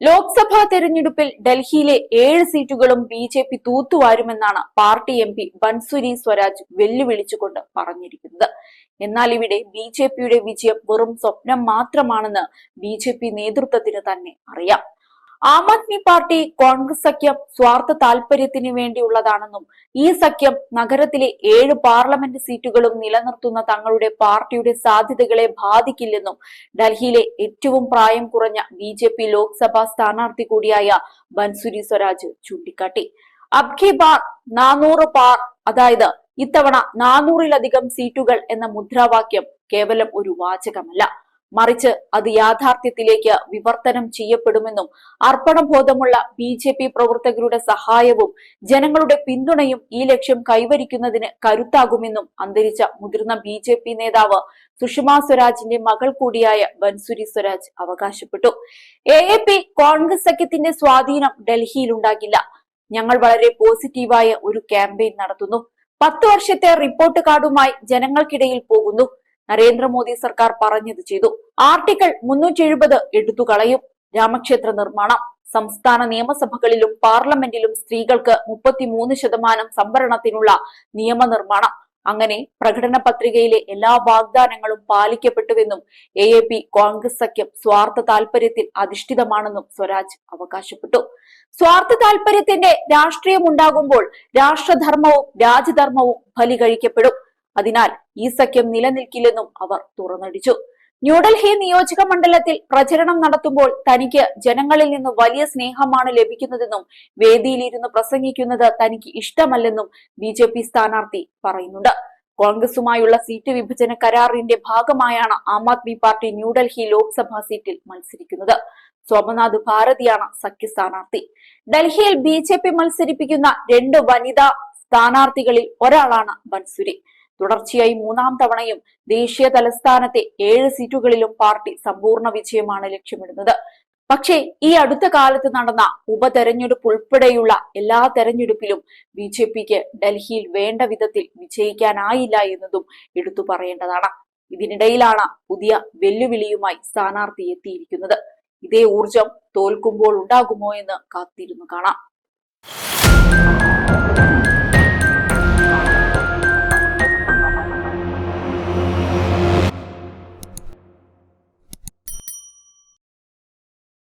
ലോക്സഭാ തെരഞ്ഞെടുപ്പിൽ ഡൽഹിയിലെ 7 സീറ്റുകളും ബി.ജെ.പി തൂത്തുവാരുമെന്നാണ് പാർട്ടി എം.പി ബൻസുരി സ്വരാജ് വെല്ലുവിളിച്ചുകൊണ്ട് പറഞ്ഞിരിക്കുന്നത്. എന്നാൽ ഇവിടെ ബി.ജെ.പിയുടെ വിജയം വെറും സ്വപ്നം മാത്രമാണെന്ന് ബി.ജെ.പി നേതൃത്വത്തിന് തന്നെ അറിയാം. ആം ആദ്മി പാർട്ടി കോൺഗ്രസ് സഖ്യം സ്വാർത്ഥ താൽപര്യത്തിന് വേണ്ടിയുള്ളതാണെന്നും ഈ സഖ്യം നഗരത്തിലെ 7 പാർലമെന്റ് സീറ്റുകളും നിലനിർത്തുന്ന തങ്ങളുടെ പാർട്ടിയുടെ സാധ്യതകളെ ബാധിക്കില്ലെന്നും ഡൽഹിയിലെ ഏറ്റവും പ്രായം കുറഞ്ഞ ബി.ജെ.പി ലോക്സഭാ സ്ഥാനാർത്ഥി കൂടിയായ ബൻസുരി സ്വരാജ് ചൂണ്ടിക്കാട്ടി. അബ്കി ബാർ 400 പാർ, അതായത് ഇത്തവണ 400-ലധികം സീറ്റുകൾ എന്ന മുദ്രാവാക്യം കേവലം ഒരു വാചകമല്ല, മറിച്ച് അത് യാഥാർത്ഥ്യത്തിലേക്ക് വിവർത്തനം ചെയ്യപ്പെടുമെന്നും അർപ്പണബോധമുള്ള ബി.ജെ.പി പ്രവർത്തകരുടെ സഹായവും ജനങ്ങളുടെ പിന്തുണയും ഈ ലക്ഷ്യം കൈവരിക്കുന്നതിന് കരുത്താകുമെന്നും അന്തരിച്ച മുതിർന്ന ബി.ജെ.പി നേതാവ് സുഷമ സ്വരാജിന്റെ മകൾ കൂടിയായ ബൻസുരി സ്വരാജ് അവകാശപ്പെട്ടു. എ.എ.പി കോൺഗ്രസ് സഖ്യത്തിന്റെ സ്വാധീനം ഡൽഹിയിലുണ്ടാകില്ല. ഞങ്ങൾ വളരെ പോസിറ്റീവായ ഒരു ക്യാമ്പയിൻ നടത്തുന്നു. 10 വർഷത്തെ റിപ്പോർട്ട് കാർഡുമായി ജനങ്ങൾക്കിടയിൽ പോകുന്നു. നരേന്ദ്രമോദി സർക്കാർ പറഞ്ഞത് ചെയ്തു. ആർട്ടിക്കിൾ 370 എടുത്തുകളയും. രാമക്ഷേത്ര നിർമ്മാണം. സംസ്ഥാന നിയമസഭകളിലും പാർലമെന്റിലും സ്ത്രീകൾക്ക് 33% സംവരണത്തിനുള്ള നിയമനിർമ്മാണം. അങ്ങനെ പ്രകടന പത്രികയിലെ എല്ലാ വാഗ്ദാനങ്ങളും പാലിക്കപ്പെട്ടുവെന്നും എ.എ.പി കോൺഗ്രസ് സഖ്യം സ്വാർത്ഥ താൽപര്യത്തിൽ അധിഷ്ഠിതമാണെന്നും സ്വരാജ് അവകാശപ്പെട്ടു. സ്വാർത്ഥ താൽപര്യത്തിന്റെ രാഷ്ട്രീയമുണ്ടാകുമ്പോൾ രാഷ്ട്രധർമ്മവും രാജ്യധർമ്മവും ബലി കഴിക്കപ്പെടും. അതിനാൽ ഈ സഖ്യം നിലനിൽക്കില്ലെന്നും അവർ തുറന്നടിച്ചു. ന്യൂഡൽഹി നിയോജക മണ്ഡലത്തിൽ പ്രചരണം നടത്തുമ്പോൾ തനിക്ക് ജനങ്ങളിൽ നിന്ന് വലിയ സ്നേഹമാണ് ലഭിക്കുന്നതെന്നും വേദിയിലിരുന്ന് പ്രസംഗിക്കുന്നത് തനിക്ക് ഇഷ്ടമല്ലെന്നും ബി.ജെ.പി സ്ഥാനാർത്ഥി പറയുന്നുണ്ട്. കോൺഗ്രസുമായുള്ള സീറ്റ് വിഭജന കരാറിന്റെ ഭാഗമായാണ് ആം ആദ്മി പാർട്ടി ന്യൂഡൽഹി ലോക്സഭാ സീറ്റിൽ മത്സരിക്കുന്നത്. സോമനാഥ് ഭാരതിയാണ് സഖ്യ സ്ഥാനാർത്ഥി. ഡൽഹിയിൽ ബി.ജെ.പി മത്സരിപ്പിക്കുന്ന 2 വനിതാ സ്ഥാനാർത്ഥികളിൽ ഒരാളാണ് ബൻസുരി. തുടർച്ചയായി 3-ാം തവണയും ദേശീയ തലസ്ഥാനത്തെ 7 സീറ്റുകളിലും പാർട്ടി സമ്പൂർണ്ണ വിജയമാണ് ലക്ഷ്യമിടുന്നത്. പക്ഷേ ഈ അടുത്ത കാലത്ത് നടന്ന ഉപതെരഞ്ഞെടുപ്പ് ഉൾപ്പെടെയുള്ള എല്ലാ തെരഞ്ഞെടുപ്പിലും ബി.ജെ.പിക്ക് ഡൽഹിയിൽ വേണ്ട വിധത്തിൽ വിജയിക്കാനായില്ല എന്നതും എടുത്തു പറയേണ്ടതാണ്. ഇതിനിടയിലാണ് പുതിയ വെല്ലുവിളിയുമായി സ്ഥാനാർത്ഥി എത്തിയിരിക്കുന്നത്. ഇതേ ഊർജം തോൽക്കുമ്പോൾ ഉണ്ടാകുമോ എന്ന് കാത്തിരുന്നു കാണാം.